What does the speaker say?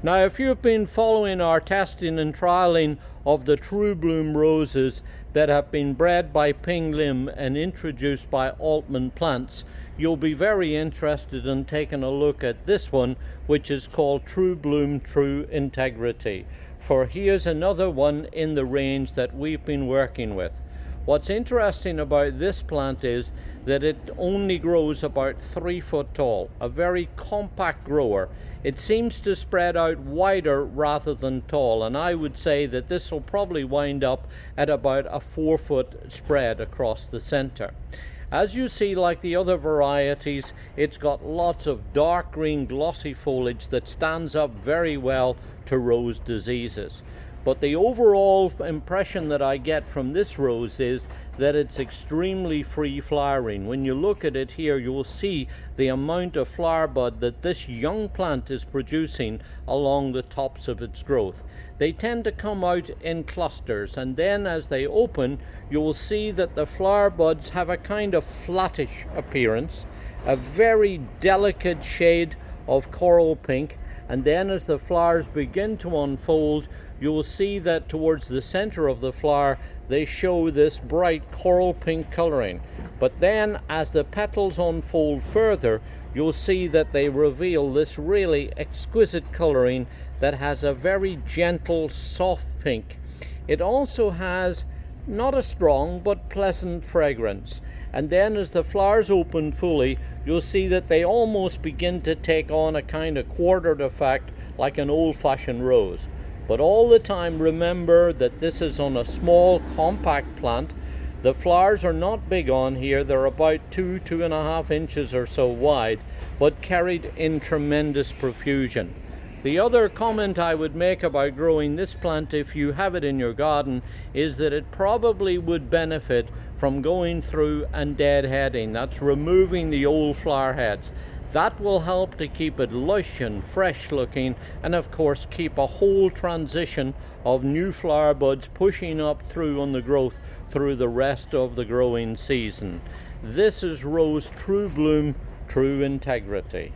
Now, if you've been following our testing and trialing of the True Bloom roses that have been bred by Ping Lim and introduced by Altman plants, you'll be very interested in taking a look at this one, which is called True Bloom True Integrity. For here's another one in the range that we've been working with. What's interesting about this plant is that it only grows about 3 foot tall, a very compact grower. It seems to spread out wider rather than tall, and I would say that this will probably wind up at about a 4 foot spread across the center. As you see, like the other varieties, it's got lots of dark green glossy foliage that stands up very well to rose diseases. But the overall impression that I get from this rose is that it's extremely free flowering. When you look at it here, you will see the amount of flower bud that this young plant is producing along the tops of its growth. They tend to come out in clusters, and then as they open, you will see that the flower buds have a kind of flattish appearance, a very delicate shade of coral pink, and then as the flowers begin to unfold, you will see that towards the center of the flower they show this bright coral pink coloring. But then as the petals unfold further, you'll see that they reveal this really exquisite coloring that has a very gentle soft pink. It also has not a strong but pleasant fragrance. And then as the flowers open fully, you'll see that they almost begin to take on a kind of quartered effect like an old-fashioned rose. But all the time remember that this is on a small compact plant. The flowers are not big on here, they're about 2.5 inches or so wide, but carried in tremendous profusion. The other comment I would make about growing this plant if you have it in your garden is that it probably would benefit from going through and deadheading. That's removing the old flower heads. That will help to keep it lush and fresh looking, and of course keep a whole transition of new flower buds pushing up through on the growth through the rest of the growing season. This is Rose True Bloom True Integrity.